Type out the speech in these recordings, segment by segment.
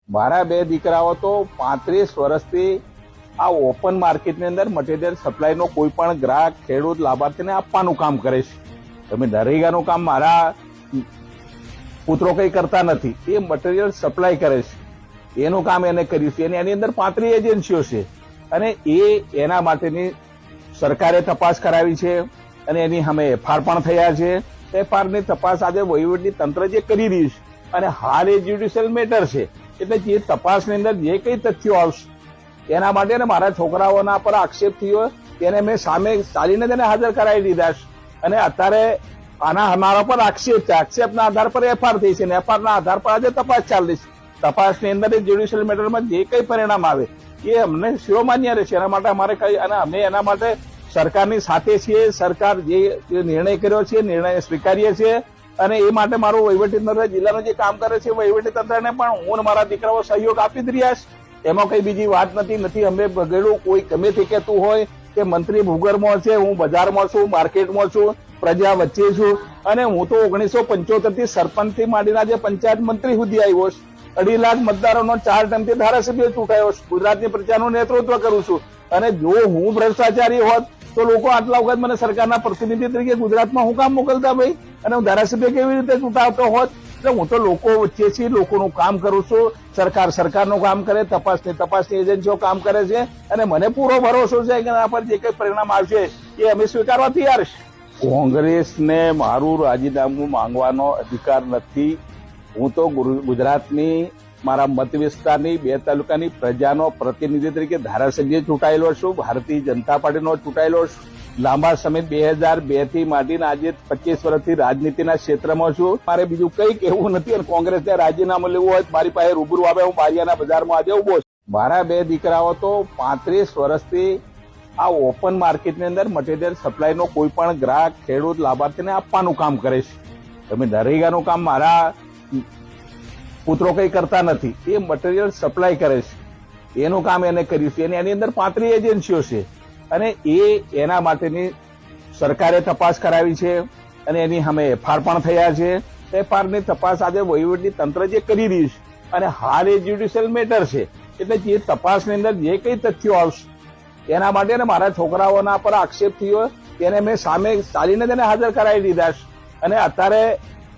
મારા બે દીકરાઓ તો 35 વર્ષથી આ ઓપન માર્કેટની અંદર મટીરિયલ સપ્લાયનો કોઈ પણ ગ્રાહક ખેડૂત લાભાર્થીને આપવાનું કામ કરે છે. તમે નરેગાનું કામ મારા પુત્રો કઈ કરતા નથી, એ મટીરિયલ સપ્લાય કરે છે, એનું કામ એને કર્યું છે. એની અંદર 35 એજન્સીઓ છે અને એના માટેની સરકારે તપાસ કરાવી છે અને એની સામે એફઆર પણ થયા છે. એફઆરની તપાસ આજે વહીવટી તંત્ર જે કરી રહ્યું છે અને હાલ એ જ્યુડિશિયલ મેટર છે, એટલે જે તપાસની અંદર જે કઈ તથ્યો આવશે એના માટે મારા છોકરાઓના પર આક્ષેપ થયો એને મેં સામે ચાલીને તેને હાજર કરાવી દીધા છે અને અત્યારે આના અમારા પર આક્ષેપ છે. આક્ષેપના આધાર પર એફઆર થઈ છે અને એફઆરના આધાર પર આજે તપાસ ચાલી છે. તપાસની અંદર જ્યુડિશિયલ મેટરમાં જે કઈ પરિણામ આવે એ અમને શિરોમાન્ય રહેશે. એના માટે અમારે કઈ અને અમે એના માટે સરકારની સાથે છીએ. સરકાર જે નિર્ણય કર્યો છે નિર્ણય સ્વીકારીએ છીએ અને એ માટે મારું વહીવટી તંત્ર જિલ્લાનું જે કામ કરે છે વહીવટી તંત્રને પણ હું મારા દીકરાઓ સહયોગ આપી જ રહ્યા છે. એમાં કઈ બીજી વાત નથી. અમે બગડ્યું કોઈ ગમે તે કહેતું હોય કે મંત્રી ભૂગર્ભમાં છે, હું બજારમાં છું, માર્કેટમાં છું, પ્રજા વચ્ચે છું અને હું તો 1975 થી સરપંચથી માંડીને આજે પંચાયત મંત્રી સુધી આવ્યો છું. 2.5 લાખ મતદારોનો 4 ટર્મથી ધારાસભ્ય ચૂંટાયો છું. ગુજરાતની પ્રજાનું નેતૃત્વ કરું છું અને જો હું ભ્રષ્ટાચારી હોત તો લોકો આટલા વખત મને સરકારના પ્રતિનિધિ તરીકે ગુજરાતમાં હું કામ મોકલતા ભાઈ, અને હું ધારાસભ્ય કેવી રીતે ચૂંટાવતો હોત? એટલે હું તો લોકો વચ્ચે છીએ, લોકોનું કામ કરું છું. સરકારનું કામ કરે, તપાસની એજન્સીઓ કામ કરે છે અને મને પૂરો ભરોસો છે કે એના પર જે કઈ પરિણામ આવશે એ અમે સ્વીકારવા તૈયાર છે. કોંગ્રેસને મારું રાજીનામું માંગવાનો અધિકાર નથી. હું તો ગુજરાતની મારા મત વિસ્તારની 2 તાલુકાની પ્રજાનો પ્રતિનિધિ તરીકે ધારાસભ્ય ચૂંટાયેલો છું, ભારતીય જનતા પાર્ટીનો ચૂંટાયેલો છું. લાંબા સમય 2002 થી માંડીને આજે 25 વર્ષથી રાજનીતિના ક્ષેત્રમાં છું. મારે બીજું કઈ કહેવું નથી અને કોંગ્રેસને રાજીનામું લેવું હોય મારી પાસે રૂબરૂ આવે, હું બારિયાના બજારમાં આજે ઉભો છું. મારા 2 દીકરાઓ તો 35 વર્ષથી આ ઓપન માર્કેટની અંદર મટીરિયલ સપ્લાયનો કોઈ પણ ગ્રાહક ખેડૂત લાભાર્થીને આપવાનું કામ કરે છે. તમે નરેગાનું કામ મારા પુત્રો કઈ કરતા નથી, એ મટીરિયલ સપ્લાય કરે છે, એનું કામ એને કર્યું છે. એની અંદર 35 એજન્સીઓ છે અને એના માટેની સરકારે તપાસ કરાવી છે અને એની સામે એફઆર પણ થયા છે. એફઆરની તપાસ આજે વહીવટી તંત્ર જે કરી રહ્યું છે અને હાલ એ જ્યુડિશિયલ મેટર છે, એટલે જે તપાસની અંદર જે કઈ તથ્યો આવશે એના માટે મારા છોકરાઓના પર આક્ષેપ થયો એને મેં સામે ચાલીને તેને હાજર કરાવી દીધા છે અને અત્યારે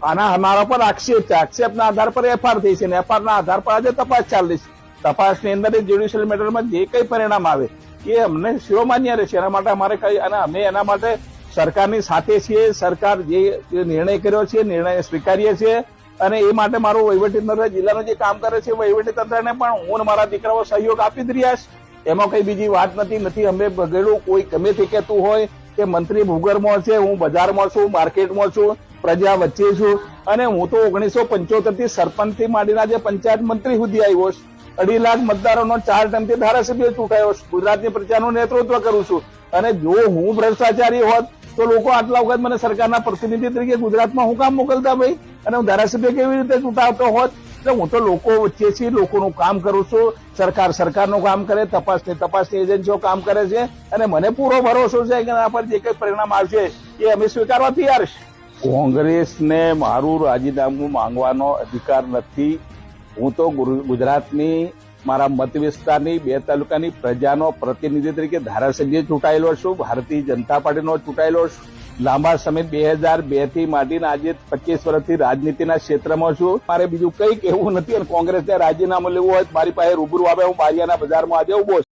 આના અમારા પર આક્ષેપ છે. આક્ષેપના આધાર પર એફઆર થઈ છે અને એફઆરના આધાર પર આજે તપાસ ચાલી છે. તપાસની અંદર જ્યુડિશિયલ મેટરમાં જે કઈ પરિણામ આવે એ અમને શિરોમાન્ય રહેશે. એના માટે અમારે કઈ અને અમે એના માટે સરકારની સાથે છીએ. સરકાર જે નિર્ણય કર્યો છે નિર્ણય સ્વીકારીએ છીએ અને એ માટે મારું વહીવટી તંત્ર જિલ્લાનું જે કામ કરે છે વહીવટી તંત્રને પણ હું મારા દીકરાઓ સહયોગ આપી જ રહ્યા છે. એમાં કઈ બીજી વાત નથી. અમે બગડ્યું કોઈ ગમે તે કહેતું હોય કે મંત્રી ભૂગર્ભમાં છે, હું બજારમાં છું, માર્કેટમાં છું, પ્રજા વચ્ચે છું અને હું તો 1975 થી સરપંચથી માંડીને આજે પંચાયત મંત્રી સુધી આવ્યો છું. 2.5 લાખ મતદારોનો 4 ટર્મથી ધારાસભ્ય ચૂંટાયો છું. ગુજરાતની પ્રજાનું નેતૃત્વ કરું છું અને જો હું ભ્રષ્ટાચારી હોત તો લોકો આટલા વખત મને સરકારના પ્રતિનિધિ તરીકે ગુજરાતમાં હું કામ મોકલતા ભાઈ, અને હું ધારાસભ્ય કેવી રીતે ચૂંટાવતો હોત? એટલે હું તો લોકો વચ્ચે છીએ, લોકોનું કામ કરું છું. સરકારનું કામ કરે, તપાસની એજન્સીઓ કામ કરે છે અને મને પૂરો ભરોસો છે કે એના પર જે કઈ પરિણામ આવશે એ અમે સ્વીકારવા તૈયાર છે. કોંગ્રેસને મારું રાજીનામું માંગવાનો અધિકાર નથી. હું તો ગુજરાતની મારા મત વિસ્તારની 2 તાલુકાની પ્રજાનો પ્રતિનિધિ તરીકે ધારાસભ્ય ચૂંટાયેલો છું, ભારતીય જનતા પાર્ટીનો ચૂંટાયેલો છું. લાંબા સમય 2002 થી માંડીને આજે 25 વર્ષથી રાજનીતિના ક્ષેત્રમાં છું. મારે બીજું કઈ કહેવું નથી અને કોંગ્રેસને રાજીનામું લેવું હોય મારી પાસે રૂબરૂ આવે, હું બારિયાના બજારમાં આજે ઉભો છું.